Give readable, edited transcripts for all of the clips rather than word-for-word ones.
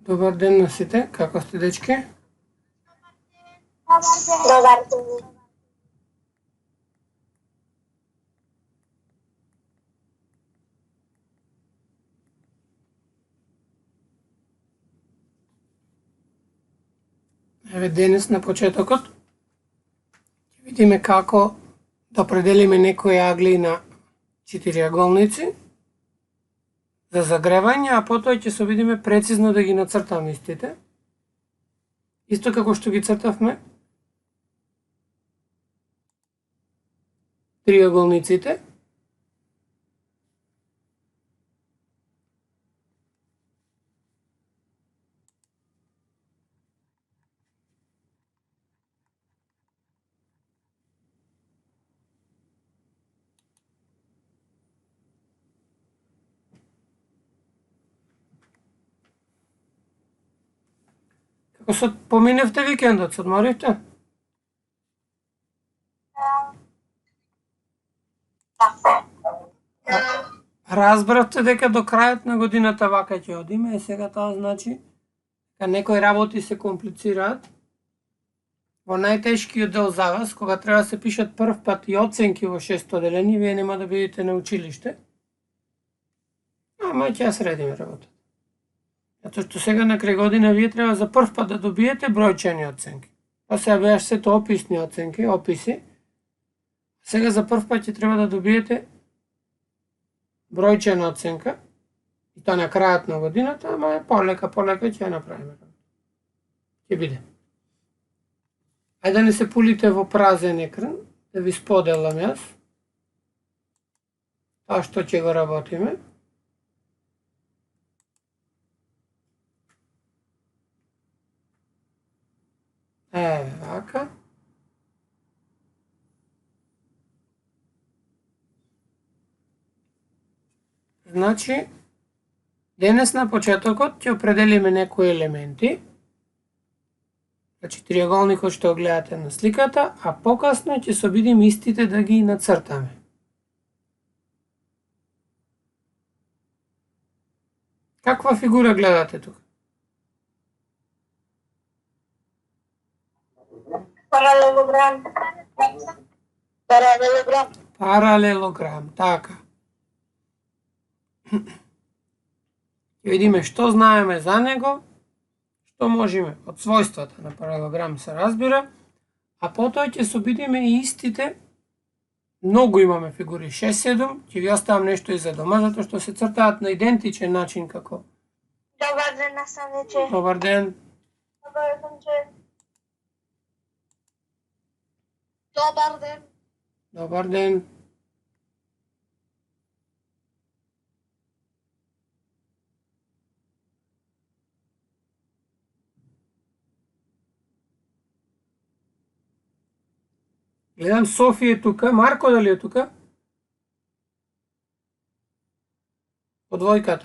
Добар ден на сите, како сте дечки? Добар ден. Еве денес на почетокот ќе видиме како да определиме некои агли на четириаголници за загревање, а потоа ќе се видиме прецизно да ги нацртаме истите. Исто како што ги цртавме триаголниците. Како се поминевте викендот, се одморивте? Разбравте дека до крајот на годината вака ќе одиме, и сега тоа значи дека некои работи се комплицираат. Во најтешкиот дел за вас, кога треба да се пишат прв пат и оценки во 6 одделение, вие нема да бидете на училиште. Ама ќе ја средиме работата. Затоа што сега на крај година вие треба за прв пат да добиете бројчени оценки. Па сега беаш сето описни оценки, описи. Сега за прв пат ќе треба да добиете бројчена оценка, и тоа на крајот на годината, ама полека ќе ја направиме. Ќе биде. Ајде да не се пулите во празен екран, да ви споделам јас тоа што ќе го работиме. Еве вака. Значи, денес на почетокот ќе определиме некои елементи. Значи, триаголникот што го гледате на сликата, а покасно ќе се обидиме истите да ги нацртаме. Каква фигура гледате тука? Паралелограм. Паралелограм. Паралелограм, така. Ќе видиме што знаеме за него, што можеме од својствата на паралелограм се разбира, а потоа ќе се обидиме и истите. Многу имаме фигури, 6-7, ќе ви оставам нешто и за дома, затоа што се цртаат на идентичен начин како. Добар ден, наставниче. Добар ден. Добар ден. Добар ден. Добар ден. Гледам Софија е тука. Марко дали е тука? По двојката.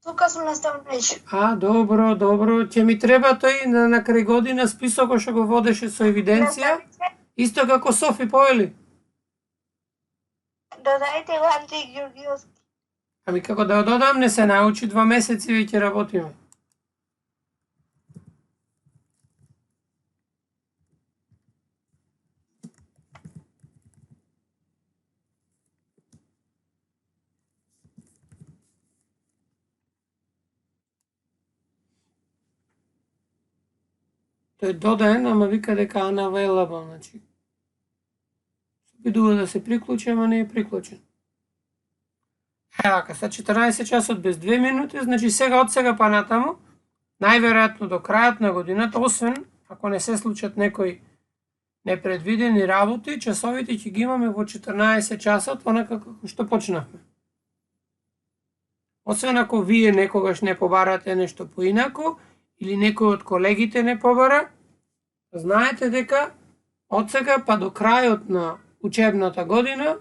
Тука сум, наставниче. Добро. Ќе ми треба тој на крај година списокот што го водеше со евиденција, исто како Софи повели. Додајте го Антик Ѓурѓиовски. Ами како да го додам, не се научи, 2 месеци веќе работиме. Тој додаен, ама вика дека unavailable, значи. Обидува да се приклучи, ама не е приклучен. Вака, са 14 часот без 2 минути, значи сега од сега па натаму, најверојатно до крајот на годината, освен ако не се случат некои непредвидени работи, часовите ќе ги имаме во 14 часот, онака како што почнавме. Освен ако вие некогаш не побарате нешто поинаку, или некој од колегите не побара, знаете дека од сега па до крајот на учебната година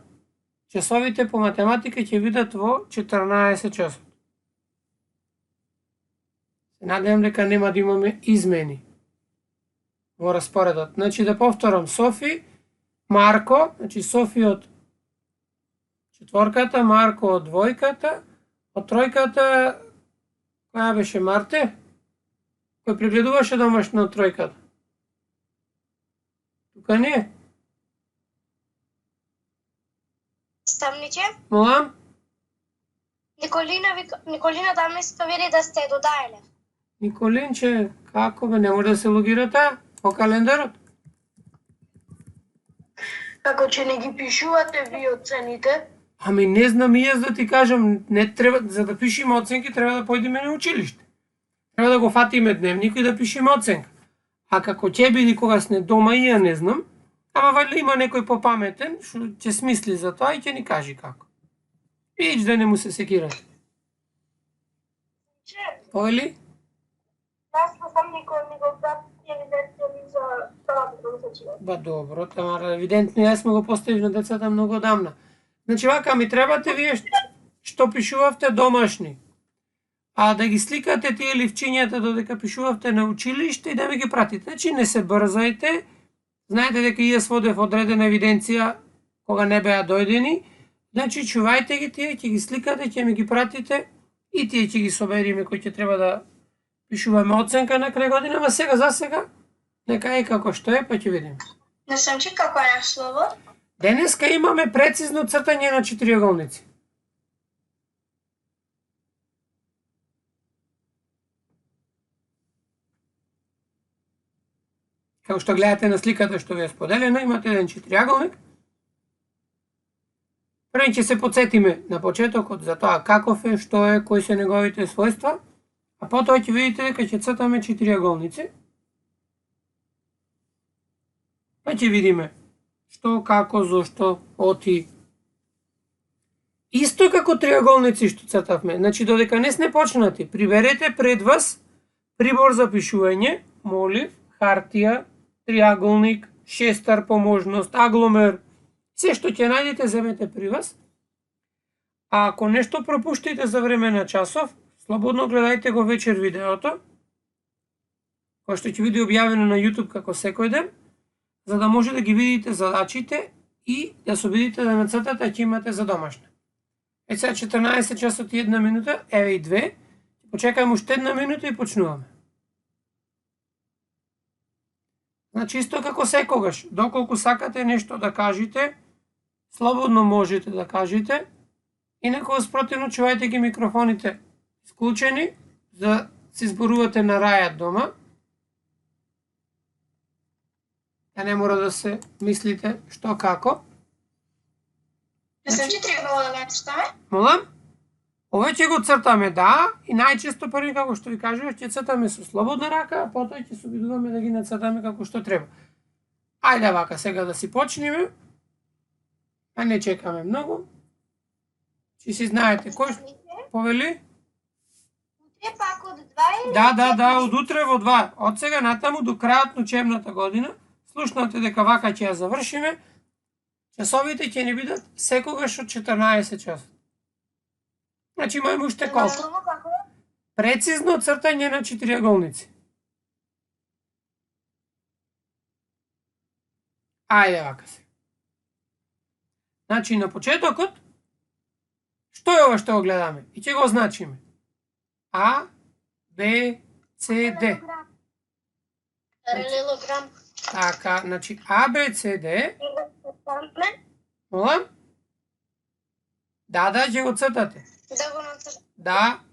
часовите по математика ќе бидат во 14 часот. Се надевам дека нема да имаме измени во распоредот. Значи да повторам, Софи, Марко, значи Софи од четворката, Марко од двојката, од тројката, која беше Марте? Кој прегледуваше домашно од тројката? Тука не е. Стамниче. Молам? Николина да ми се вели да сте додаеле. Николинче, како бе, не може да се логира таа по календарот? Како че не ги пишувате ви оцените? Ами не знам и јас да ти кажам, не треба, за да пишеме оценки треба да појдеме на училиште. Треба да го фатиме дневник и да пишеме оценка. А како ќе биде кога сме дома и ја не знам, ама вајде има некој попаметен што ќе смисли за тоа и ќе ни кажи како. Ич да не му се секирате. Повели? Јас не сам никој ни го пратил евиденција за тоа да се чува. Ба добро, тама евидентно јас сме го поставили на децата многу одамна. Значи вака ми требате вие што пишувавте домашни. А да ги сликате тие ливчињата додека пишувавте на училиште и да ми ги пратите. Значи не се брзајте. Знаете дека и јас водев одредена евиденција кога не беа дојдени. Значи чувајте ги тие, ќе ги сликате, ќе ми ги пратите и тие ќе ги собериме кои ќе треба да пишуваме оценка на крај година, ама сега за сега нека е како што е, па ќе видиме. Не сам че како е наслово? Денеска имаме прецизно цртање на четириаголници. Како што гледате на сликата што ви е споделена, имате еден четириаголник. Прво ќе се подсетиме на почетокот за тоа каков е, што е, кои се неговите својства, а потоа ќе видите дека ќе цртаме четириаголници. Па ќе видиме што, како, зошто, оти. Исто како триаголници што цртавме, значи додека не сме почнати, приберете пред вас прибор за пишување, молив, хартија, триаголник, шестар по можност, агломер, се што ќе најдете земете при вас. А ако нешто пропуштите за време на часов, слободно гледајте го вечер видеото, кој што ќе биде објавено на YouTube како секој ден, за да може да ги видите задачите и да се обидите да нацртате, ќе имате за домашно. Е сега 14 часот и 1 минута, еве и 2, почекајме уште 1 минута и почнуваме. Значи исто како секогаш, доколку сакате нешто да кажете, слободно можете да кажете, инаку спротивно чувајте ги микрофоните исклучени, за да се зборувате на рајат дома, да не мора да се мислите што како. Не сам че требало да го цртаме? Молам? Ова ќе го цртаме, да, и најчесто први како што ви кажував, ќе цртаме со слободна рака, а потоа ќе се обидуваме да ги нацртаме како што треба. Ајде вака сега да си почнеме, а не чекаме многу. Чи си знаете кој повели? Утре пак од 2 или? Да, од утре во 2. Од сега натаму до крајот на учебната година, слушнате дека вака ќе ја завршиме, часовите ќе ни бидат секогаш од 14 часа. Значи имаме уште колку? Наслово како е? Прецизно цртање на четириаголници. Ајде вака се. Значи на почетокот, што е ова што го гледаме? И ќе го означиме. А, Б, С, Д. Паралелограм. Така, значи А, Б, С, Д. Молам? Да, ќе го цртате. Да го нацртам. Да.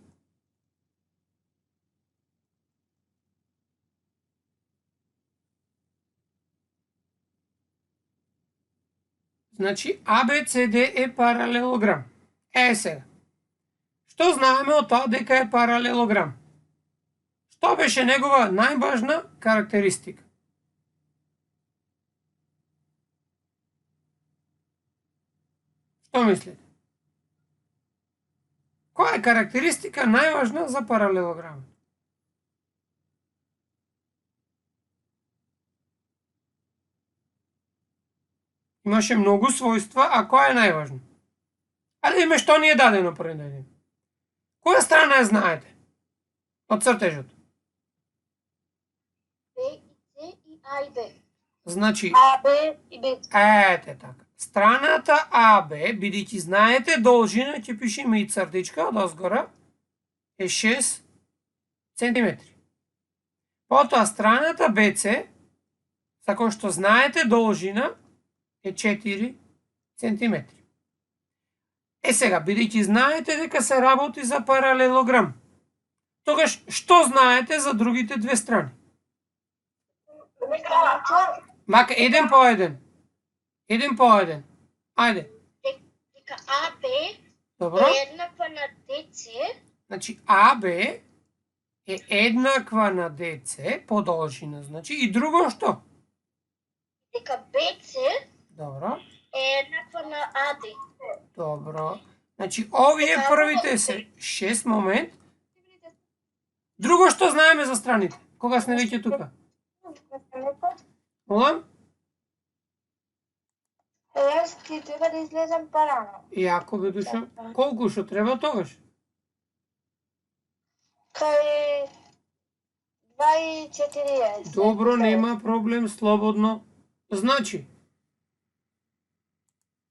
Значи ABCD е паралелограм. Е сега. Што знаеме од тоа дека е паралелограм? Што беше негова најважна карактеристика? Што мислите? Која е карактеристика најважна за паралелограм? Имаше многу својства, а која е најважна? А да видиме што ни е дадено пред да видиме. Која страна ја знаете? Од цртежот. Б и С и А и Б. Значи, А, Б и Б. ете така. страната АБ, бидејќи знаете должина, ќе пишеме и цртичка од озгора, е 6 центиметри. Потоа страната БЦ, за кој што знаете должина, е 4 центиметри. Сега, бидејќи знаете дека се работи за паралелограм, тогаш што знаете за другите две страни? Мака, еден по еден. Еден по еден. Ајде. Дека АБ Добро. е еднаква на ДЦ. Значи, АБ е еднаква на ДЦ по должина. Значи, и друго што? Дека БЦ Добро. е еднаква на АД. Добро. Значи, овие првите се 6 момент. Друго што знаеме за страните? Кога сме веќе тука? Молам? Јас ти треба да излезам парано. Јако бе душа. Колку што треба тогаш? Кај 2 и 4 Добро, нема проблем, слободно. Значи,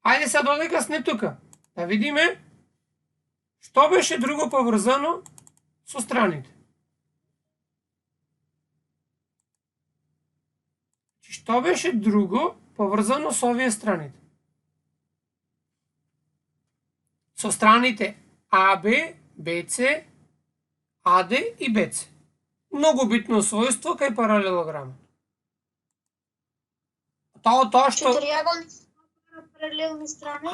ајде сега додека сме тука, да видиме што беше друго поврзано со страните. Што беше друго поврзано со овие страните? Со страните АБ, БЦ, АД и БЦ. Многу битно својство кај паралелограмот. Тоа што... Триаголни паралелни страни.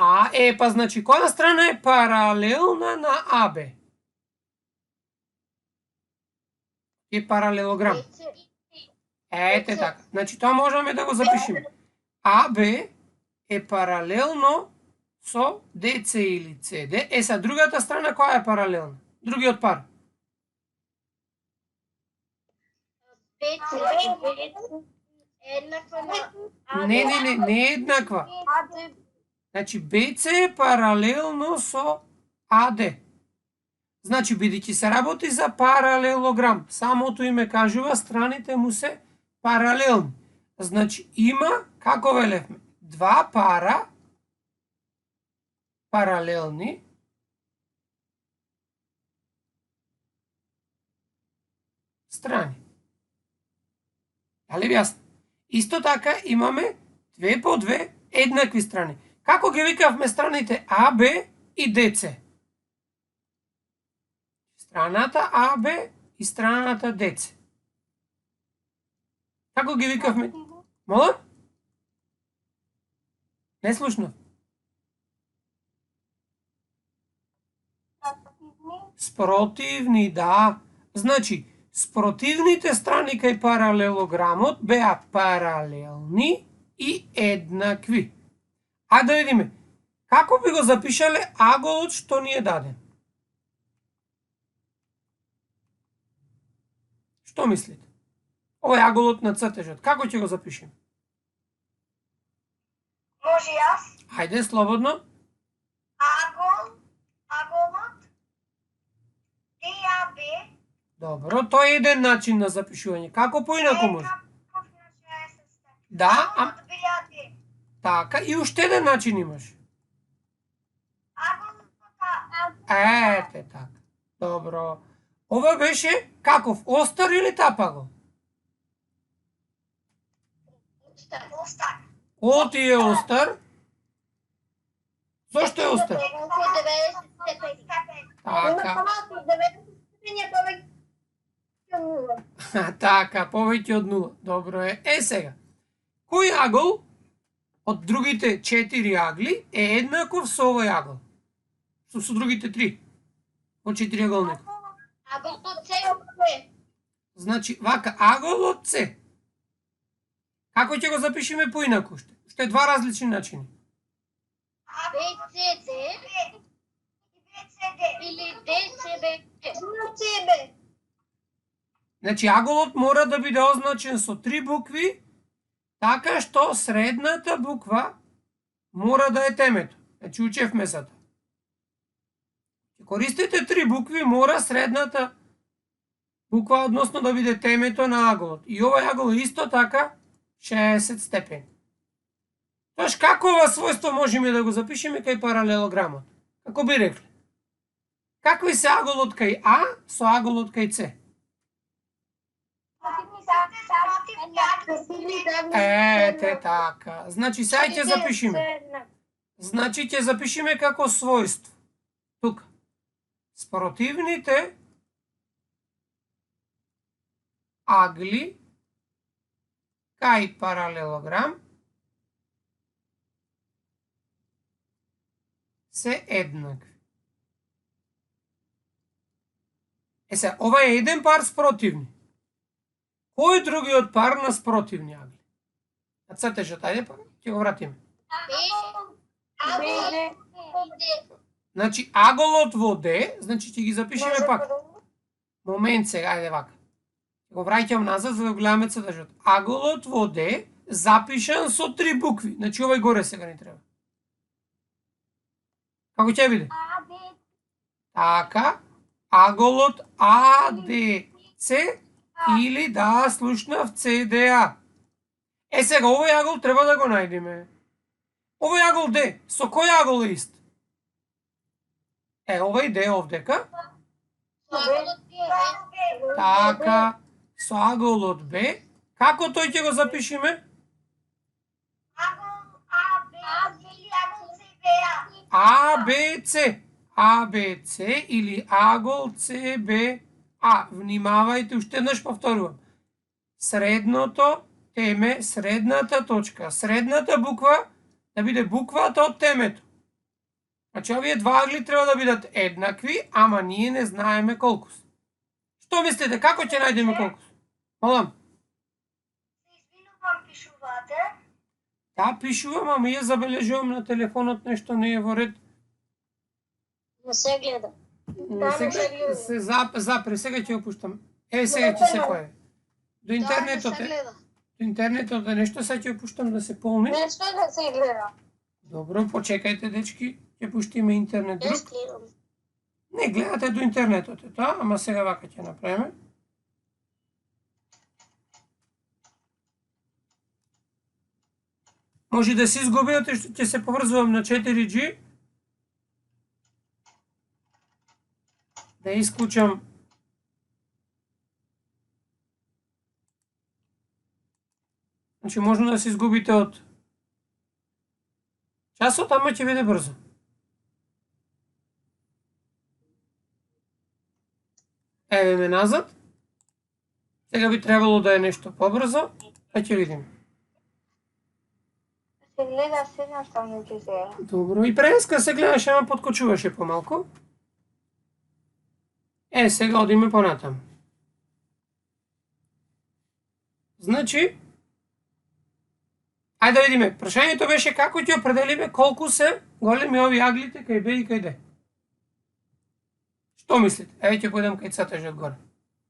Па значи, која страна е паралелна на АБ? Е паралелограм. БЦ. Ете така. Значи, тоа можеме да го запишеме. АБ е паралелно со ДЦ или CD. Са другата страна која е паралелна? Другиот пар. БЦ е еднаква на АД. Не е еднаква. АД Значи, БЦ е паралелно со АД. Значи, бидејќи се работи за паралелограм, самото име кажува, страните му се паралелни. Значи, има, како велевме, два пара паралелни страни. Дали ви јасно? Исто така имаме две по две еднакви страни. Како ги викавме страните АБ и ДЦ? Страната АБ и страната ДЦ. Како ги викавме? Мола? Не слушнав. Спротивни, да. Значи, спротивните страни кај паралелограмот беа паралелни и еднакви. Ајде да видиме, како би го запишале аголот што ни е даден? Што мислите? Овој аголот на цртежот, како ќе го запишеме? Може јас? Ајде, слободно. Аголот, ДАБ, Добро, тоа е еден начин на запишување. Како поинаку може? Да, Аголот БАД. така, и уште еден начин имаш. Аголот Ете така. Добро. Ова беше каков? Остар или тапагол? Остар. Оти е остар. Зошто е остар? Околу 90 степени. Така. 90 степени е повеќе од нула. Така, повеќе од 0. Добро е. Сега. Кој агол од другите 4 агли е еднаков со овој агол? Со другите 3. Од 4 аголник. Аголот С Значи, вака, аголот С. Како ќе го запишеме поинаку уште? Уште два различни начини. БЦД или ДЦБ. Значи, аголот мора да биде означен со 3 букви, така што средната буква мора да е темето. Значи, учевме за тоа. Користите 3 букви, мора средната буква, односно да биде темето на аголот. И овој агол е исто така 60 степени. Тоаш како ова својство можеме да го запишеме кај паралелограмот? Како би рекли? Какви се аголот кај А со аголот кај С? Ете така. Значи сега ќе запишеме. Значи ќе запишеме како својство. Тука. Спротивните агли кај паралелограм се еднакви. Се, ова е еден пар спротивни. Кој е другиот пар на спротивни агли? Цртежот, ајде па, ќе го вратиме. Значи, аголот во D, значи ќе ги запишеме пак. Момент сега, ајде вака. Го враќам назад за да гледаме цртежот. Аголот во D запишан со 3 букви. Значи, овој горе сега ни треба. Како ќе биде? Така, аголот ADC или да слушнав CDA. Сега, овој агол треба да го најдеме. Овој агол D, со кој агол е ист? Овој D овдека. Така, со аголот B. Како тој ќе го запишеме? ABC. ABC или агол CBA. Внимавајте, уште еднаш повторувам. Средното теме, средната точка, средната буква да биде буквата од темето. Значи, овие два агли треба да бидат еднакви, ама ние не знаеме колку се. Што мислите, како ќе најдеме колку се? Молам. Извинувам, пишувате. Да, пишувам, ама ја забележувам на телефонот нешто не е во ред. Не се гледа. Се запре, сега ќе го пуштам. Сега ќе се појави. До интернетот е. До интернетот е нешто, сега ќе го пуштам да се полни. Нешто да се гледа. Добро, почекајте, дечки, ќе пуштиме интернет друг. Не, гледате до интернетот е тоа, ама сега вака ќе направиме. Може да се изгубите, што ќе се поврзувам на 4G. Да исклучам значи можно да се изгубите од часот, ама ќе биде брзо. Еве ме назад. Сега би требало да е нешто побрзо, а ќе видиме. Се гледа се наставно ќе се. Добро, и преска се гледаше, ама подкочуваше помалку. Сега одиме понатаму. Значи, ајде да видиме, прашањето беше како ќе определиме колку се големи овие аглите кај Б и кај Д. Што мислите? Еве ќе го дам кај цртежот горе.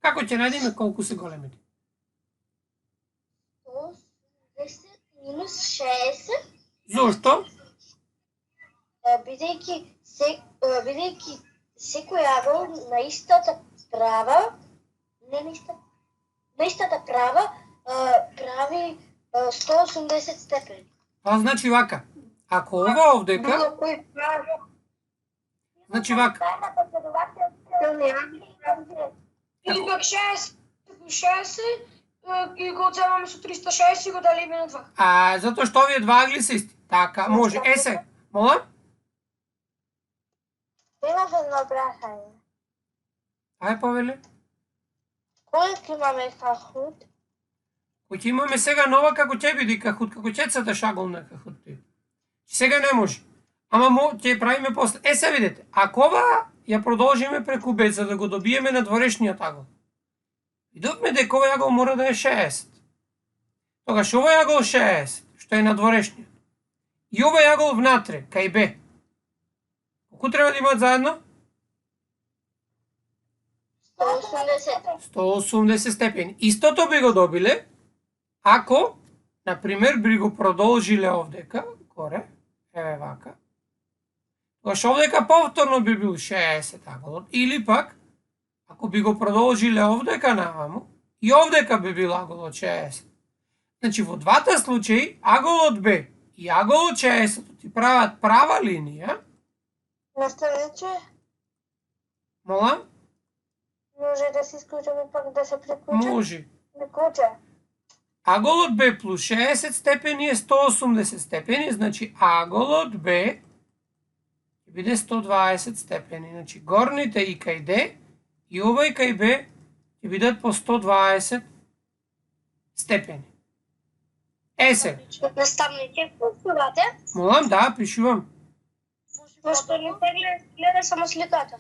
Како ќе најдеме колку се големите? 110 минус 60. Зошто? Бидејќи секој агол на истата права, на истата права прави 180 степени. Тоа значи вака. Ако ова овдека, значи вака. Или пак 60 и го одземаме со 360 и го делиме на 2. Затоа што овие два агли се исти. Така, може. Се, мола? Имаш едно прашање. Ај повели. Кој имаме кахут? Кој ќе имаме сега нова како ќе биде кахут, како ќе црташ агол на кахут. Сега не може. Ама ќе правиме после. Се видите, ако ова ја продолжиме преку Б за да го добиеме надворешниот агол. Видовме дека овој агол мора да е 60. Тогаш овој агол 60, што е надворешниот. И овој агол внатре, кај Б. Колку треба да имаат заедно? 180 степени. Истото би го добиле ако, например, би го продолжиле овдека, горе, еве вака. Тогаш овдека повторно би бил 60 аголот, или пак, ако би го продолжиле овдека наваму, и овдека би бил аголот 60. Значи, во двата случаи, аголот Б и аголот 60 ти прават права линија, Наставниче, молам, може да се исклучам и пак да се приклучам? може. Приклуча. Аголот Б плюс 60 степени е 180 степени, значи аголот Б ќе биде 120 степени. Значи горните и кај Д и ова и кај Б ќе бидат по 120 степени. Сега, Наставниче, пишувате? молам, да, пишувам. Пошто не се гледа само сликата.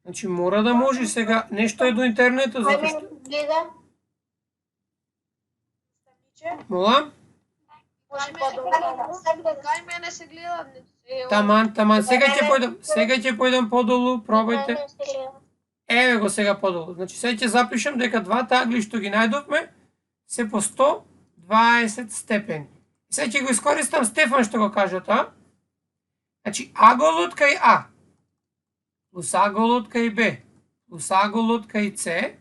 Значи мора да може сега, нешто е до интернетот, затоа Ајде што... да гледа. Молам? Може по-долу. Кај мене се гледа. Таман, сега ќе појдам подолу, пробајте. Еве го сега подолу. Значи сега ќе запишам дека двата агли што ги најдовме се по 120 степени. Сега ќе го искористам Стефан што го кажа тоа. Значи аголот кај А плюс аголот кај Б плюс аголот кај С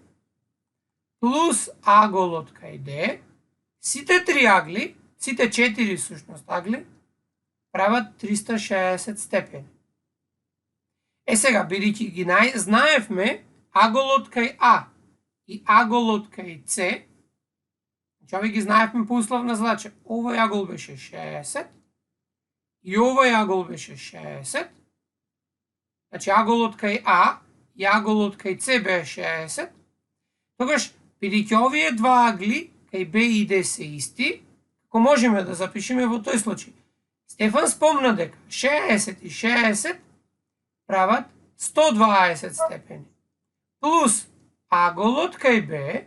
плюс аголот кај Д, сите три агли, сите 4 всушност агли, прават 360 степени. Сега, бидејќи ги знаевме аголот кај А и аголот кај С, значи овие ги знаевме по условна задача. Овој агол беше 60 и овој агол беше 60. Значи аголот кај А и аголот кај С беше 60. Тогаш, бидејќи овие два агли кај Б и Д се исти, како можеме да запишеме во тој случај? Стефан спомна дека 60 и 60 прават 120 степени. Плюс аголот кај Б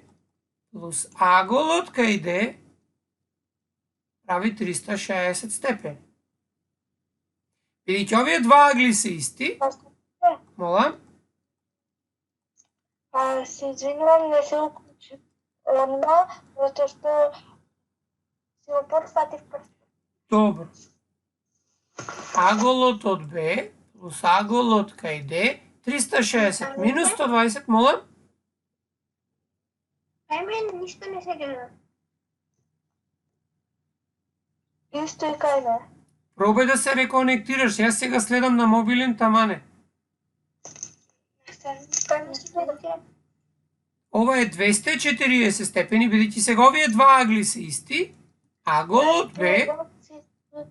плюс аголот кај Д прави 360 степени. Бидејќи овие два агли се исти, молам, Се извинувам, не се уклучи. Одма, затоа што се опорфатив прв. добро. Аголот од Б плюс аголот кај Д 360 минус 120, молам, Кај мен ништо не се гледа. Исто и кај мене. пробај да се реконектираш. Јас сега следам на мобилен, тамане. Кај мене се гледа. Ова е 240 степени, бидејќи сега овие два агли се исти. Аголот Б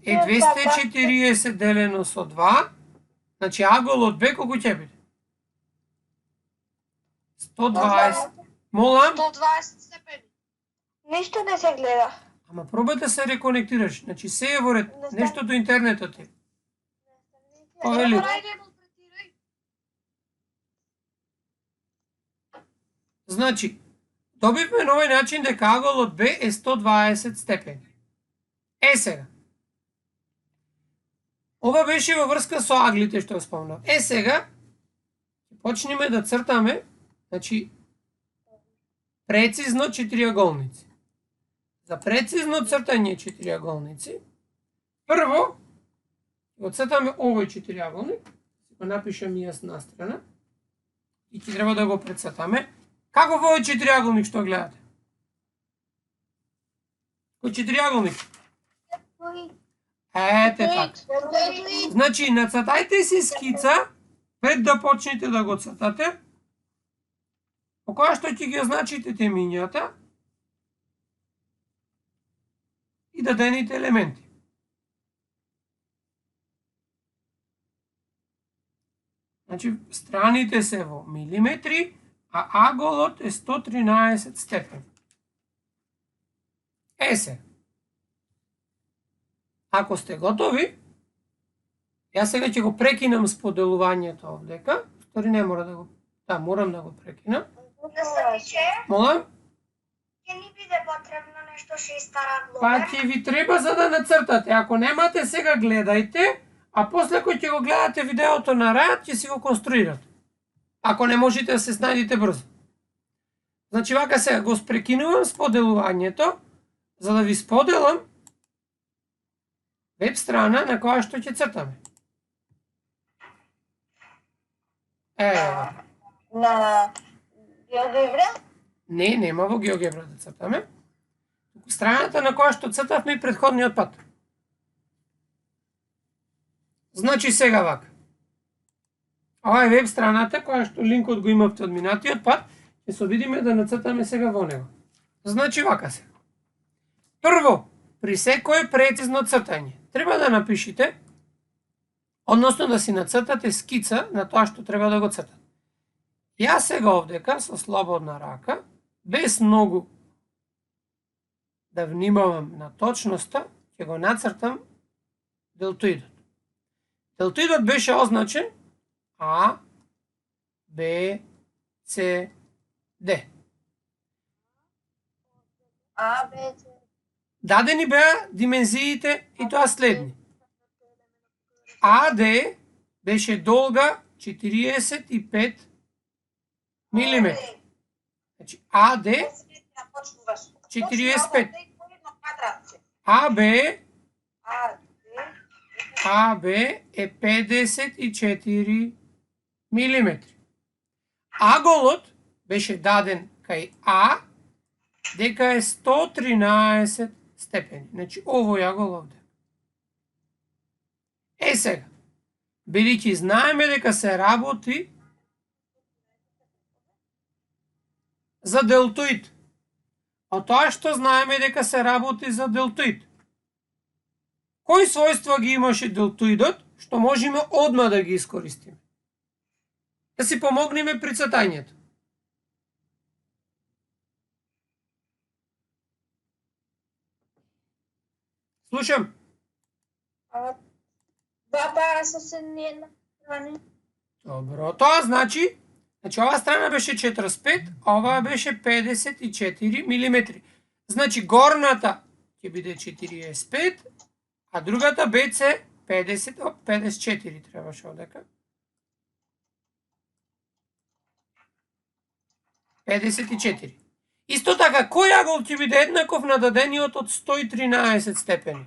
е 240 делено со 2. Значи аголот Б колку ќе биде? 120. Молам, 120 степени. Ништо не се гледа. ама пробај да се реконектираш. Значи се е во ред. Нешто до интернетот е. Повели. Ајде го претирај. Значи, добивме на овој начин дека аголот Б е 120 степени. Сега. Ова беше во врска со аглите што спомнав. Сега, почнеме да цртаме, значи, прецизно четириаголници. За прецизно цртање четириаголници, прво, го цртаме овој четириаголник, го напишам и јас настрана, и ќе треба да го прецртаме. Како во овој четириаголник што гледате? Кој четириаголник? Ете така. Значи, нацртајте си скица пред да почнете да го цртате, по која што ќе ги означите темињата и да дените елементи. Значи, страните се во милиметри, а аголот е 113 степени. Се. Ако сте готови, јас сега ќе го прекинам споделувањето овдека. Стори не мора да го... Да, морам да го прекинам. Наставниче, Молам? ќе ни биде потребно нешто 6 аглове. Па ќе ви треба за да нацртате. Ако немате, сега гледајте, а после кој ќе го гледате видеото на рајот, ќе си го конструирате. Ако не можете да се снајдите брзо. Значи, вака сега го спрекинувам споделувањето, за да ви споделам веб страна на која што ќе цртаме. На географија? Не, нема во GeoGebra да цртаме. Страната на која што цртавме и претходниот пат. Значи сега вака. Ова е веб страната која што линкот го имавте од минатиот пат. Ќе се обидиме да нацртаме сега во него. Значи вака се. Прво, при секое прецизно цртање, треба да напишите, односно да си нацртате скица на тоа што треба да го цртате. Јас сега овдека со слободна рака, без многу да внимавам на точноста, ќе го нацртам делтоидот. Делтоидот беше означен А, Б, С, Д. А, Б, С. Дадени беа димензиите и тоа следни. АД беше долга 45 мм. Значи АД 45. АБ АБ е 54 мм. Аголот беше даден кај А дека е 113 степени. Значи овој агол овде. Сега, бидејќи знаеме дека се работи за делтоид. А тоа што знаеме дека се работи за делтоид. Кои својства ги имаше делтоидот, што можеме одма да ги искористиме? Да си помогнеме при цртањето. Слушам. Баба со седни страни. Добро, тоа значи оваа страна беше 45, а оваа беше 54 мм. Значи горната ќе биде 45, а другата БЦ 54 требаше одека. 54. Исто така, кој агол ќе биде еднаков на дадениот од 113 степени?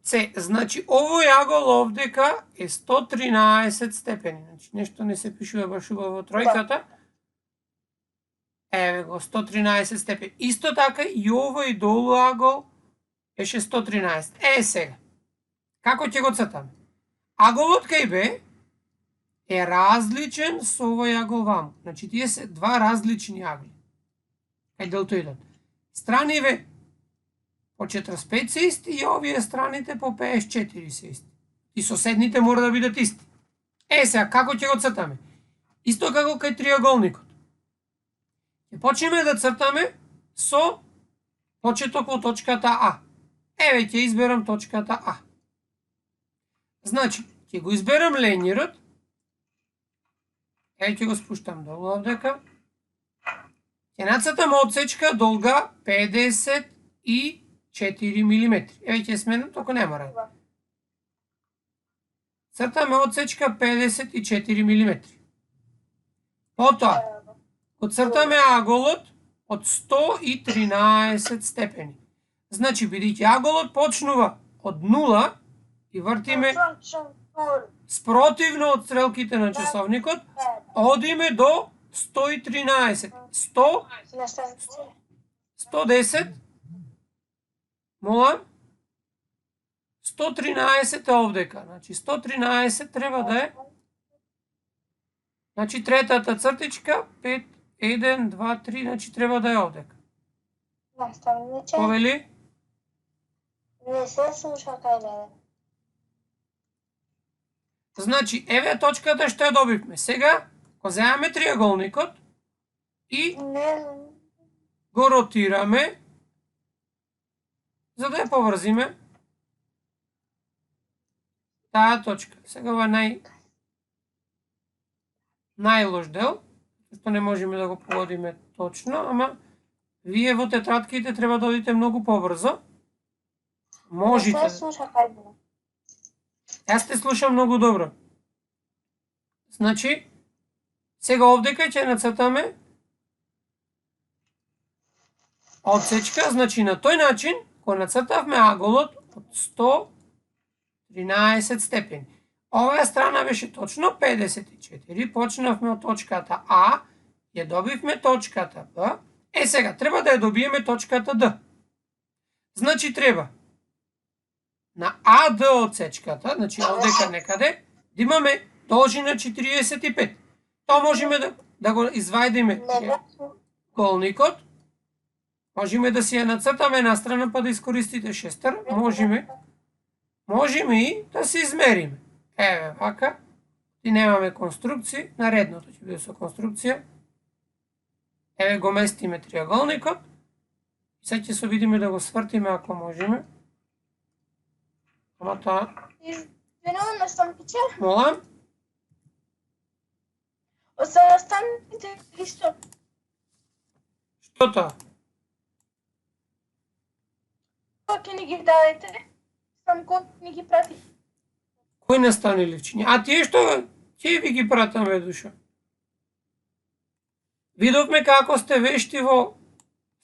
С, значи овој агол овдека е 113 степени. Значи нешто не се пишува баш убаво во тројката. Еве го, 113 степени. Исто така и овој долу агол беше 113. Сега, како ќе го цртаме? Аголот кај Б е различен со овој агол ваму. Значи тие се два различни агли. Кај делтоидот. Страниве по 45 се исти и овие страните по 54 се исти. И соседните мора да бидат исти. Сега, како ќе го цртаме? Исто како кај триаголникот. Ќе почнеме да цртаме со почеток во точката А. Еве ќе изберам точката А. Значи, ќе го изберам лениерот. Еве ќе го спуштам долу овдека. Ќе нацртам одсечка долга 54 мм. Еве ќе сменам, току не мора. Цртаме одсечка 54 мм. Потоа, го цртаме аголот од 113 степени. Значи, бидејќи аголот почнува од 0 и вртиме спротивно од стрелките на часовникот, одиме до 113, 100, 110, молам, 113 е овдека. Значи 113 треба да е. Значи третата цртичка, 5, 1, 2, 3, значи треба да е овдека. Наставниче, Повели? не се слуша кај мене. Значи, еве точката што ја добивме. Сега, го земаме триаголникот и Не, го ротираме, за да ја поврзиме таа точка. Сега ова најлош дел, што не можеме да го погодиме точно, ама вие во тетратките треба да одите многу побрзо. не Можете. се слуша кај мене. Јас те слушам многу добро. Значи, сега овдека ќе нацртаме одсечка, значи на тој начин го нацртавме аголот од 113 степени. Оваа страна беше точно 54, почнавме од точката А, ја добивме точката Б, сега треба да ја добиеме точката Д. Значи треба на АД отсечката, значи овдека некаде, да имаме должина 45. Тоа можеме да го извадиме голникот. Можеме да си ја нацртаме настрана па да искористите шестер. Можеме и да се измериме. Еве вака. И немаме конструкции. Наредното ќе биде со конструкција. Еве го местиме триаголникот. И сега ќе се обидиме да го свртиме ако можеме. Ама тоа... Извинувам, не съм тичал. Молам? За останалите исто. Што тоа? Кој ќе ни ги дадете? Сам кој ни ги прати. Кој настани ливчиња? А тие што ќе ви ги пратаме, душо? Видовме како сте вешти во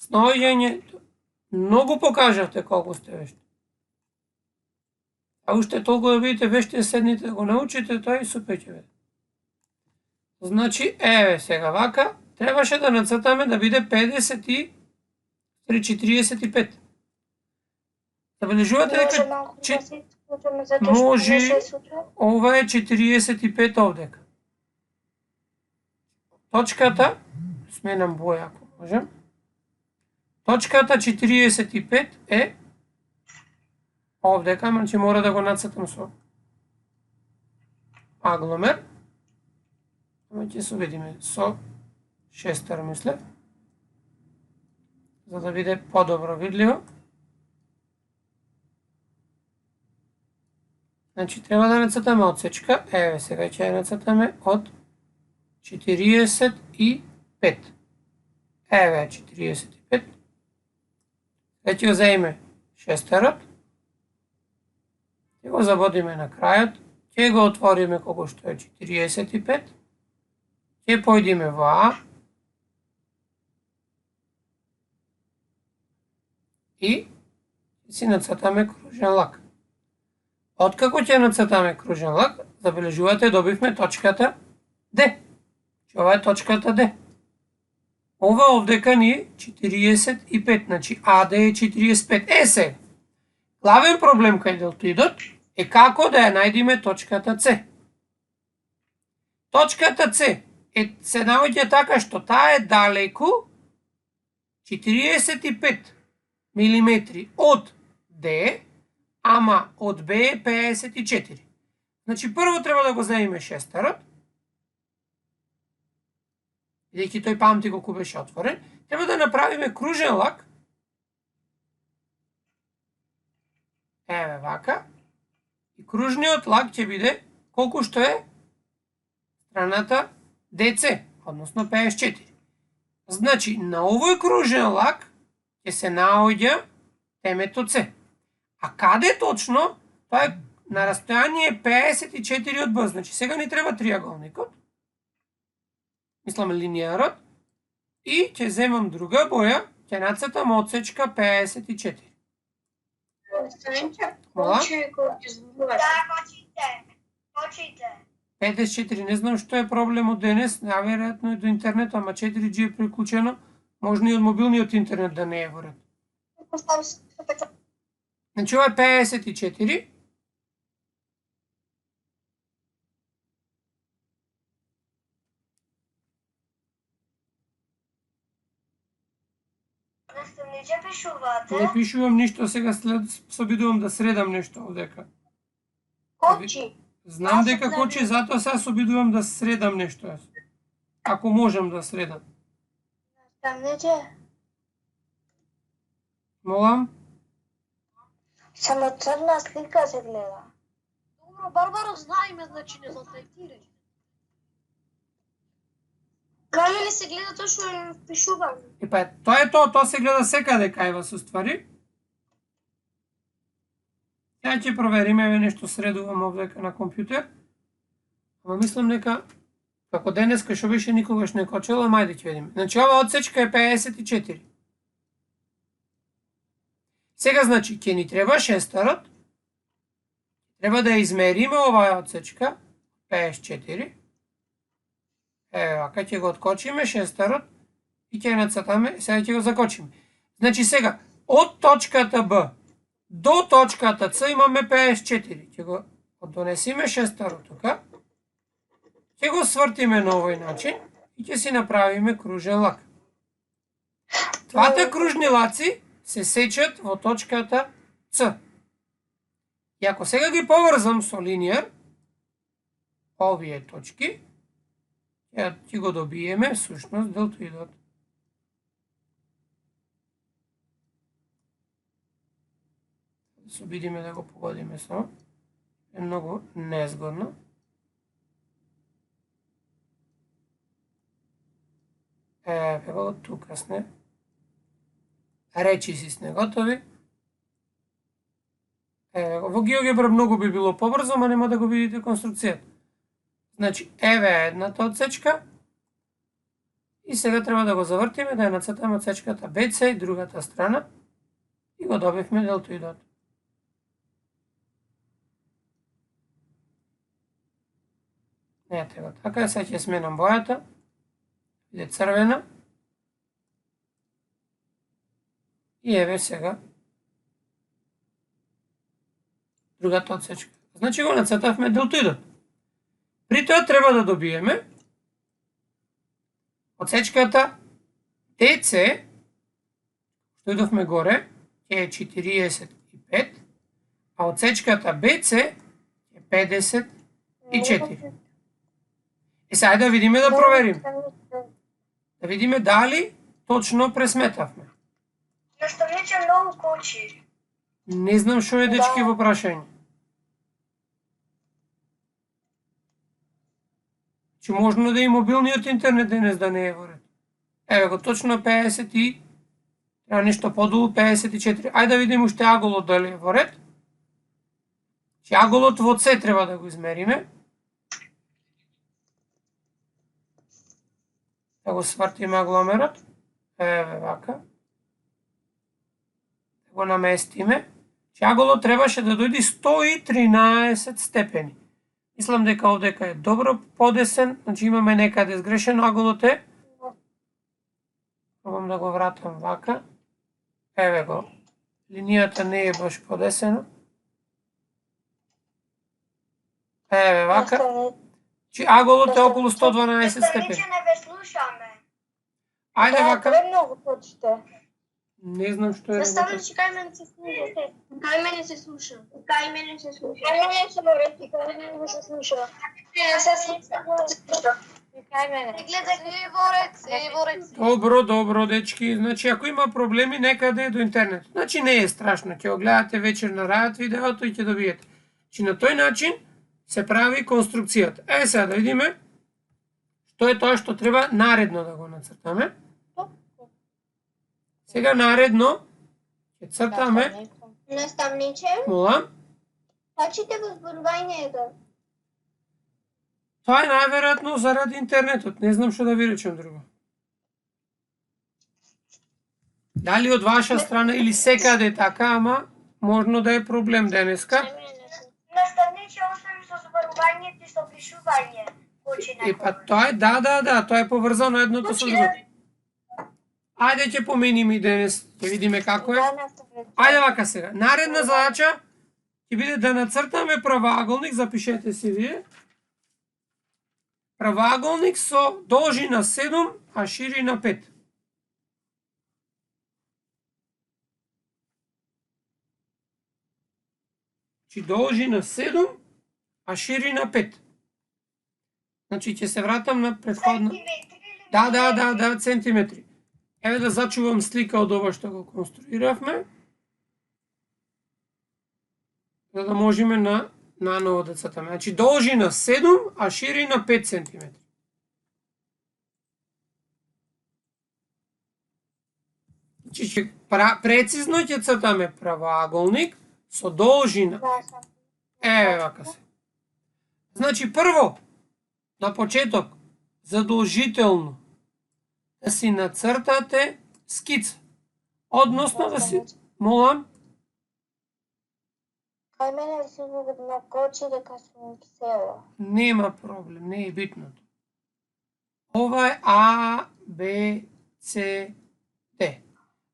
снаоѓање. Многу покажавте колку сте вешти. А уште толку да бидете вешти да седнете да го научите, тоа и супер ќе биде. Значи, еве сега вака, требаше да нацртаме да биде 50 и 45. Забележувате дека може, ова е 45 овдека. Точката, сменам боја ако можем. Точката 45 е овдека, значи мора да го нацртам со агломер. Ама ќе се видиме со шестер, мисле. За да биде подобро видливо. Значи треба да нацртаме отсечка. Еве сега ќе ја нацртаме од 45. Еве 45. Сега ќе го заеме шестерот. Ќе го заводиме на крајот. Ќе го отвориме колку што е 45. Ќе појдиме во А. И си нацртаме кружен лак. Откако ќе нацртаме кружен лак, забележувате, добивме точката Д. Ова е точката Д. Ова овдека ни е 45, значи АД е 45. Се, главен проблем кај делтоидот е како да ја најдиме точката С. Точката С се наоѓа така што таа е далеку 45 мм од Д, ама од Б е 54. Значи прво треба да го знаеме шестерот, бидејќи тој памти го беше отворен, треба да направиме кружен лак. Еве вака. И кружниот лак ќе биде колку што е страната ДЦ, односно 54. Значи, на овој кружен лак ќе се наоѓа темето С. А каде точно? Тоа е на растојание 54 од Б. Значи, сега ни треба триаголникот. Мислам линијарот. И ќе земам друга боја, ќе нацртам отсечка 54. Мола? Почите. 54, не знам што е проблемот денес, наверојатно е до интернет, ама 4G е приклучено, можно и од мобилниот интернет да не е во ред. Значи ова е 54. Не пишувате. Не пишувам ништо, сега се обидувам да средам нешто овдека. Кочи. Знам дека кочи, затоа сега се обидувам да средам нешто јас. Ако можам да средам. Станете. Молам? Само црна слика се гледа. Добро, Барбаро, знаеме, значи не залтајтирај. Кај мене се гледа точно пишувам. Па тоа е тоа се гледа секаде кај вас уствари. Сега ќе провериме, еве нешто средувам овдека на компјутер. Ама мислам дека како денеска што беше никогаш не кочела, мајде ќе видиме. Значи ова отсечка е 54. Сега значи ќе ни треба шестерот. Треба да измериме оваа отсечка 54. Еве вака ќе го откочиме шестерот и ќе нацртаме, сега ќе го закочиме. Значи сега од точката Б до точката С имаме 54. Ќе го донесиме шестеро тука. Ќе го свртиме на овој начин и ќе си направиме кружен лак. Двата кружни лаци се сечат во точката С. И ако сега ги поврзам со линија, овие точки, ќе го добиеме всушност делтоидот. Да се обидиме да го погодиме само. Е многу незгодно. Еве го тука сме. Речиси сме готови. Еве го. Во GeoGebra многу би било побрзо, ама нема да го видите конструкцијата. Значи, еве е едната одсечка. И сега треба да го завртиме, да ја нацртаме одсечката BC и другата страна. И го добивме делтоидот. Ете го така, сега ќе сменам бојата. Иде црвена. И еве сега другата одсечка. Значи го нацртавме делтоидот. При тоа треба да добиеме одсечката DC, што идовме горе, е 45, а одсечката BC е 54. И сега да видиме да провериме. Да видиме дали точно пресметавме. Нешто рече многу кочи. Не знам што е дечки во прашање. Че можно да и мобилниот интернет денес да не е во ред. Еве го точно 50 и треба нешто подолу 54. Ајде да видиме уште аголот дали е во ред. Че аголот во С треба да го измериме. Да го свртиме агломерот. Еве вака. Да го наместиме. Че аголот требаше да дојде 113 степени. Мислам дека овдека е добро подесен, значи имаме некаде сгрешено аголот е. Пробам да го вратам вака. Еве го. Линијата не е баш подесена. Еве вака. Чи аголот е околу 112 степени. Рече не ве слушаме. Ајде вака. Многу почте. Не знам што е. Наставно, че кај мене се слуша. Кај мене се слуша. Кај мене се слуша. Кај мене се морети, кај мене не се слуша. Не се слуша. Кај мене. Гледај, се во ред, се во ред. Добро, добро, дечки. Значи, ако има проблеми, некаде е до интернет. Значи, не е страшно. Ќе го гледате вечер на рајот видеото и ќе добиете. Значи, на тој начин се прави конструкцијата. Е, сега да видиме што е тоа што треба наредно да го нацртаме. Сега наредно ќе цртаме. Наставниче, Мола. почите го зборувањето. Тоа е најверојатно заради интернетот. Не знам што да ви речем друго. Дали од ваша страна или секаде е така, ама можно да е проблем денеска. Наставниче остави со зборувањето и со пишување. Кочи И па тоа е, да, тоа е поврзано едното со другото. Ајде ќе помениме и денес, ќе видиме како е. Ајде вака сега. Наредна задача ќе биде да нацртаме правоаголник, запишете си вие. Правоаголник со должина 7, а ширина 5. Значи должина 7, а ширина 5. Значи ќе се вратам на претходна. Да, центиметри. Еве да зачувам слика од ова што го конструиравме. За да можеме наново да цртаме. Значи должина 7, а ширина 5 см. Значи прецизно ќе цртаме правоаголник со должина. Еве вака се. Значи прво, на почеток, задолжително да си нацртате скица. Односно да си... Молам? Кај мене сигурно кочи дека сум села. Нема проблем, не е битното. Ова е А, Б, С, Д.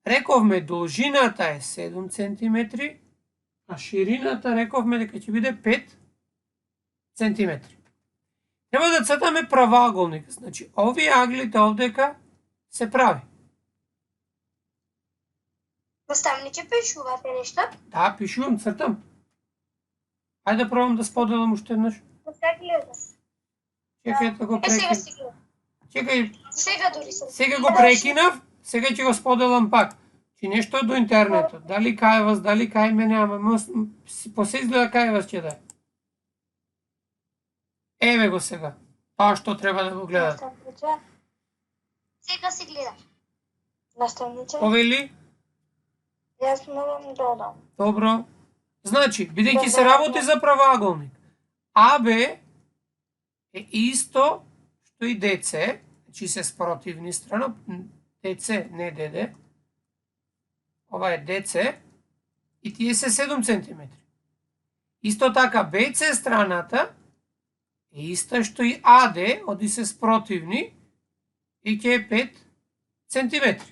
Рековме должината е 7 cm, а ширината рековме дека ќе биде 5 cm. Треба да цртаме правоаголник. Значи, овие аглите овдека се прави. Наставниче, пишувате нешто? Да, пишувам, цртам. Ајде да пробам да споделам уште еднаш. Сега гледа. Чекај да го Сега прекинам. си гледа. Чекај, Сега дори съм. сега го прекинав, сега ќе го споделам пак. Чи нешто е до интернетот. Дали кај вас, дали кај мене, ама посе изгледа кај вас ќе да е. Еве го сега. Тоа што треба да го гледате. Наставниче, Сега си гледаш. наставниче, Повели? јас морам да одам. Добро. Значи, бидејќи се работи за правоаголник, АБ е исто што и ДЦ, значи се спротивни страна, ДЦ, не ДД. Ова е ДЦ и тие се 7 cm. Исто така БЦ страната е иста што и АД, оди се спротивни и ќе е 5 cm.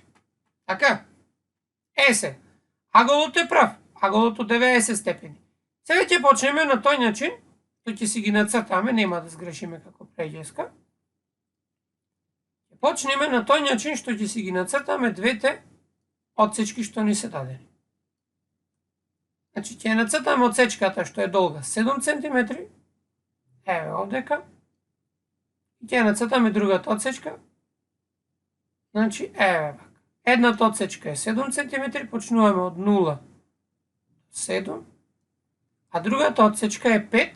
Така? Се. Аголот е прав. Аголот од 90 степени. Сега ќе почнеме на тој начин, што ќе си ги нацртаме, нема да сгрешиме како преđеска. Ќе почнеме на тој начин што ќе си ги нацртаме двете одсечки што ни се дадени. Значи ќе нацртаме одсечката што е долга 7 cm, еве овдека, и ќе нацртаме другата одсечка, значи еве вака. Едната одсечка е 7 cm, почнуваме од 0 до 7, а другата одсечка е 5,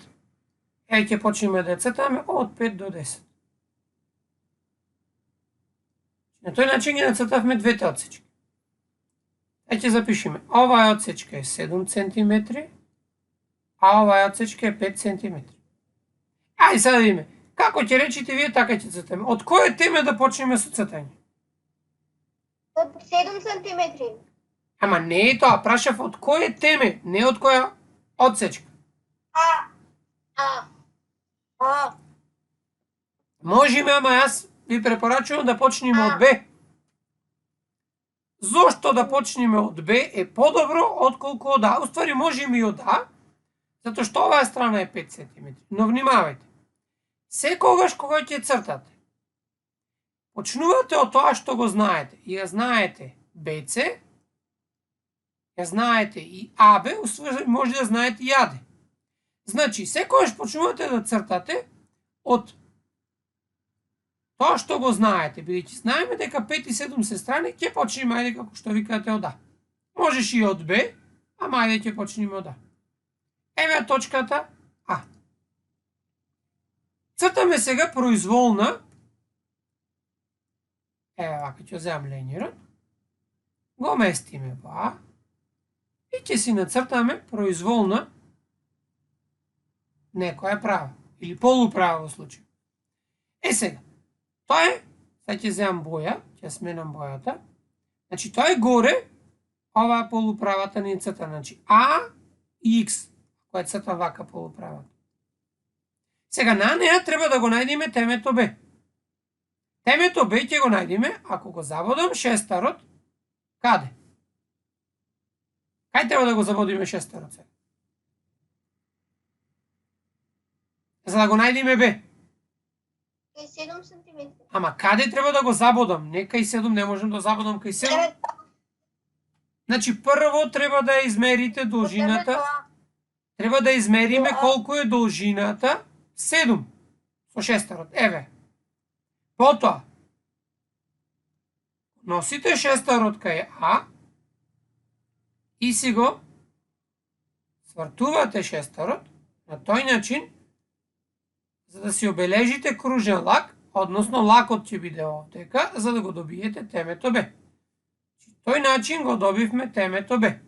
ќе почнеме да цртаме од 5 до 10. На тој начин ги нацртавме двете одсечки. Ќе запишеме, оваа одсечка е 7 cm, а оваа одсечка е 5 cm. Ајде сега да видиме, како ќе речите вие, така ќе цртаме. Од која теме да почнеме со цртање? Од 7 сантиметри. Ама не е тоа, прашав од која теме, не од која одсечка. Можеме, ама јас ви препорачувам да почнеме од Б. Зошто да почнеме од Б е подобро отколку од А. Уствари можеме и од А, затоа што оваа страна е 5 cm. Но внимавајте, секогаш кога ќе цртате, почнувате од тоа што го знаете. И ја знаете БЦ, ја знаете и АБ, уствари може да знаете и АД. Значи, секогаш почнувате да цртате од тоа што го знаете, бидејќи знаеме дека 5 и 7 се страни, ќе почнеме, ајде како што викате, од А. Можеш и од Б, ама ајде ќе почнеме од А. Еве точката А. Цртаме сега произволна, еве вака ќе земам лењерот, го местиме во А и ќе си нацртаме произволна некоја права или полуправа во случај. Сега, тоа е, сега ќе земам боја, ќе сменам бојата. Значи тоа е горе, оваа полуправата ни е цртана. Значи А и Х, која е црта вака полуправата. Сега на неа треба да го најдеме темето Б. Темето Б ќе го најдеме ако го забодам шестарот каде? Кај треба да го забодиме шестарот сега? За да го најдеме Б. 7 сантиметри. Ама каде треба да го забодам? Не кај 7, не можам да забодам кај 7. Значи прво треба да измерите должината. Треба да измериме колку е должината 7 со шестарот. Еве. Потоа носите шестарот кај А и си го свртувате шестарот на тој начин за да си обележите кружен лак, односно лакот ќе биде овдека, за да го добиете темето Б. Тој начин го добивме темето Б.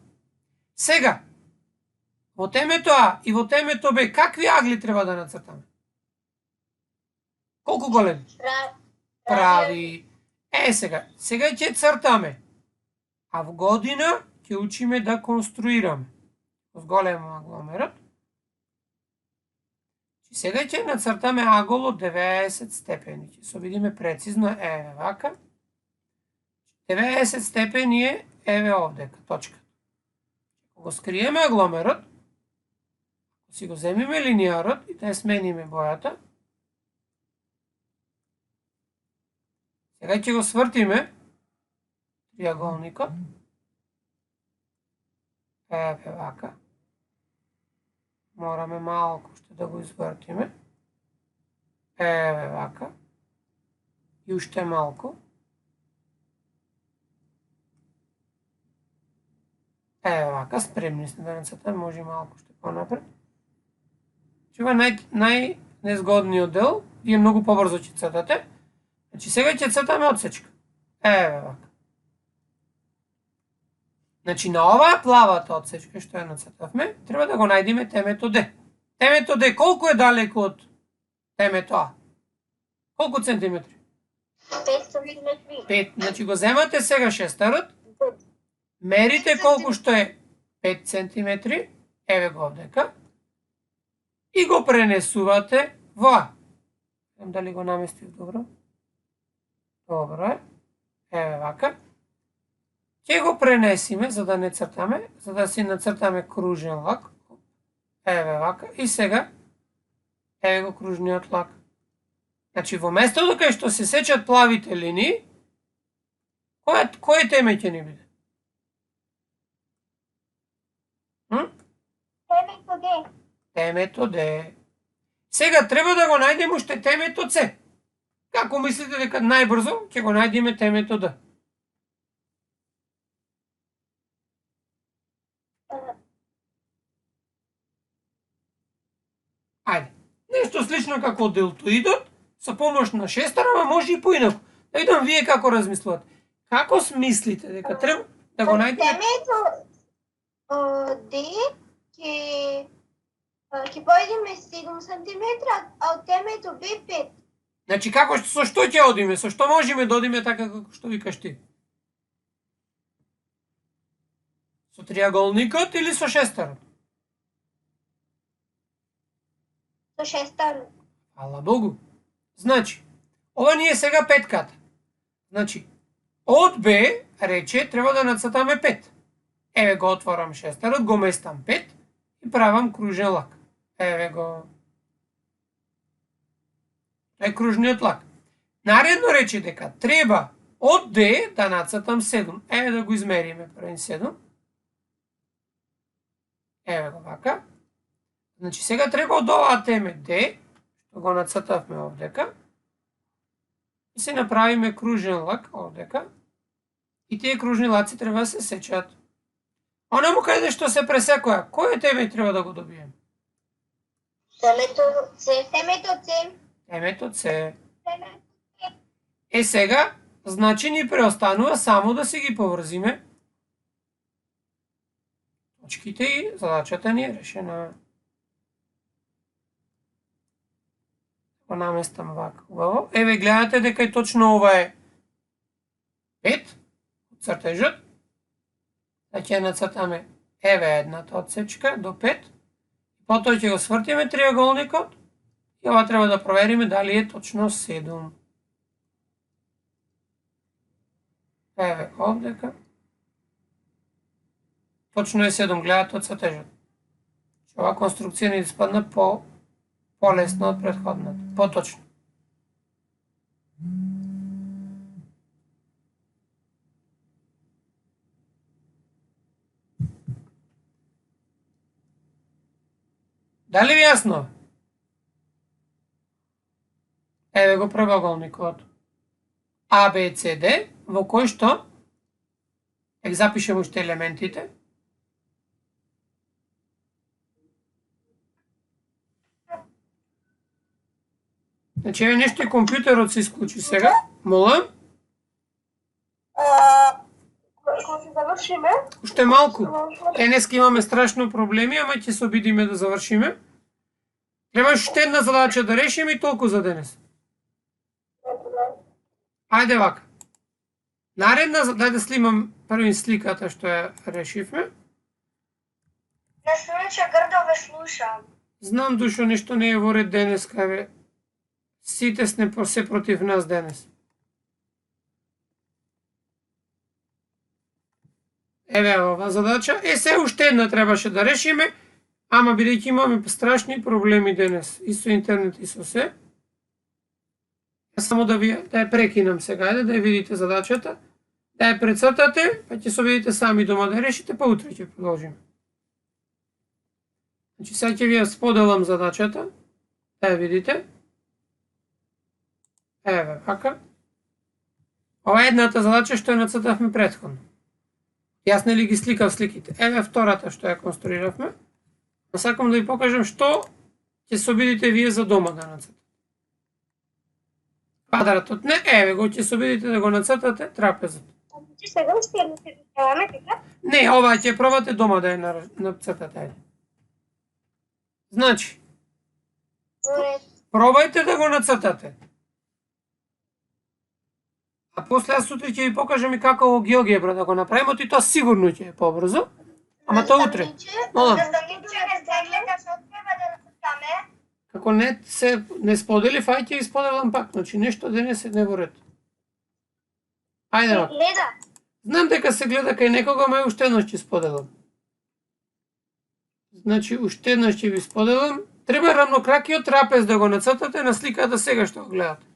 Сега, во темето А и во темето Б, какви агли треба да нацртаме? Колку големи? Прави. Сега ќе цртаме. А во година ќе учиме да конструираме. Зголемаме агломерот. Сега ќе нацртаме агол од 90 степени. Ќе се видиме прецизно, еве вака. 90 степени е еве овдека, точка. Ако го скриеме агломерот, ако си го земиме линиарот и да ја смениме бојата, сега ќе го свртиме триаголникот. Еве вака. Мораме малку уште да го извртиме. Еве вака. И уште малку. Еве вака, спремни сме да нацртаме, може и малку уште понапред. Ова е најнезгодниот дел, вие многу побрзо ќе цртате. Значи сега ќе цртаме одсечка. Еве вака. Значи на оваа плавата одсечка што ја нацртавме, треба да го најдеме темето D. Темето D колку е далеко од темето А? Колку центиметри? 5 сантиметри. 5. Значи го земате сега шестарот, мерите колку што е 5 центиметри, еве го овдека, и го пренесувате во А. Видам дали го наместив добро. Добро е. Еве вака. Ќе го пренесиме, за да не цртаме, за да си нацртаме кружен лак. Еве вака. И сега, еве го кружниот лак. Значи, во местото кај што се сечат плавите линии, кој теме ќе ни биде? Темето Д. Темето Д. Сега треба да го најдеме уште темето С. Како мислите дека најбрзо ќе го најдеме темето Д? Ајде. Нешто слично како делтоидот, со помош на шестар, ама може и поинаку. Да видам вие како размислувате. Како смислите дека треба да го најдеме? Темето Д ќе појдеме 7 сантиметра, а од темето Б 5. Значи како со што ќе одиме? Со што можеме да одиме така како што викаш ти? Со триаголникот или со шестарот? Со шестар. Фала Богу. Значи, ова ни е сега петката. Значи, од Б, рече, треба да нацртаме 5. Еве го отворам шестарот, го местам 5 и правам кружен лак. Еве го. Тоа е кружниот лак. Наредно рече дека треба од Д да нацртам 7. Еве да го измериме првен 7. Еве го вака. Значи сега треба од оваа теме D, што го нацртавме овдека, и се направиме кружен лак овдека, и тие кружни лаци треба да се сечат. Онаму каде што се пресекоја, кој теме треба да го добиеме? Темето С. Темето С. Темето С. Е сега, значи ни преостанува само да си ги поврзиме точките и задачата ни е решена. Го наместам вака убаво. Еве гледате дека и точно ова е 5 од цртежот. Да ќе нацртаме еве едната одсечка до 5. Потоа ќе го свртиме триаголникот и ова треба да провериме дали е точно 7. Еве овдека. Точно е 7, гледате од цртежот. Ова конструкција ни испадна полесно од претходната, поточно. Дали ви јасно? Еве го првоаголникот А, Б, С, Д, во кој што ќе запишем уште елементите. Значи, еве нешто и компјутерот се исклучи сега. Молам? Кога се завршиме, Уште малку. Денеска имаме страшно проблеми, ама ќе се обидиме да завршиме. Требаш уште една задача да решиме и толку за денес. Ајде вака. Наредна, дај да снимам први сликата што ја решивме. Не слуша, грдо ве слушам. Знам душо нешто не е во ред денеска, бе. Сите сме се против нас денес. Еве ова задача. Се уште една требаше да решиме, ама бидејќи имаме страшни проблеми денес и со интернет и со се. Само да ја прекинам сега, ајде да ја видите задачата, да ја прецртате, па ќе се видите сами дома да ја решите, па утре ќе продолжиме. Значи сега ќе ви ја споделам задачата, да ја видите. Еве, вака. Ова е едната задача што ја нацртавме претходно. Јас нели ги сликав сликите. Еве втората што ја конструиравме. Сакам да ви покажам што ќе се обидите вие за дома да нацртате. Квадратот не, еве го ќе се обидите да го нацртате трапезот. Сега уште едно ќе доставаме, така? Не, ова ќе пробате дома да ја нацртате. Ајде. Значи, пробајте да го нацртате. А после јас утре ќе ви покажам и како во геогебра да го направиме, и тоа сигурно ќе е побрзо. Ама тоа утре. Молам. Како не споделив, ај ќе ви споделам пак. Значи нешто денес е не во ред. Ајде. Леда. Знам дека се гледа кај некога, ама уште еднаш ќе споделам. Значи уште еднаш ќе ви споделам. Треба рамнокракиот трапез да го нацртате на сликата сега што го гледате.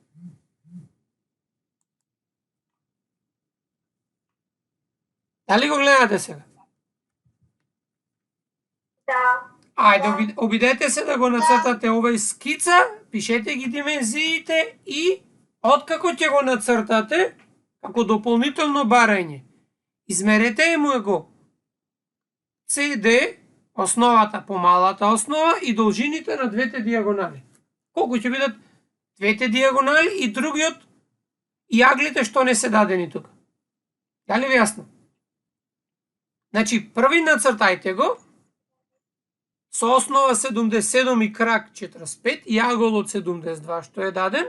Дали го гледате сега? Да. Ајде, обидете се да го нацртате овај скица, пишете ги димензиите и откако ќе го нацртате, како дополнително барање, измерете му го CD, основата по малата основа и должините на двете диагонали. Колку ќе бидат двете диагонали и другиот и аглите што не се дадени тука. Дали ви јасно? Значи, први нацртајте го, со основа 77 и крак 45 и аголот 72 што е даден.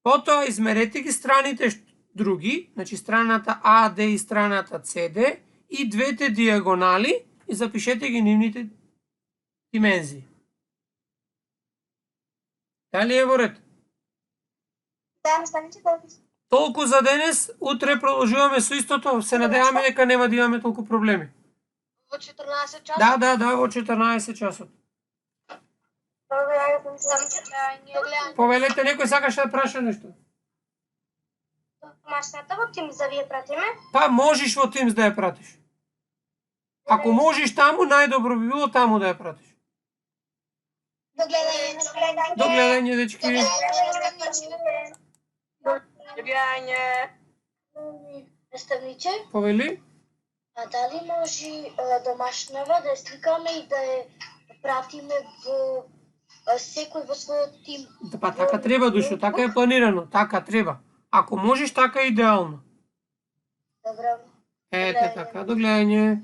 Потоа измерете ги страните други, значи страната АД и страната СД и двете диагонали и запишете ги нивните димензии. Дали е во ред? Да, станете да опишете. Толку за денес, утре продолжуваме со истото, се надеваме дека нема да имаме толку проблеми. Во 14 часот? Да, во 14 часот. Добре, ајде Ние гледаме. Повелете, некој сакаше да праша нешто? Машната во Teams да ви ја пратиме. Па можеш во Teams да ја пратиш. Ако можеш таму, најдобро би било таму да ја пратиш. До гледање. До гледање, дечки. Наставниче, Повели? а дали може домашнава да ја сликаме и да ја пратиме во секој во својот тим? Па така треба, душо, така е планирано, така треба. Ако можеш, така е идеално. Добро. Ете така, до гледање.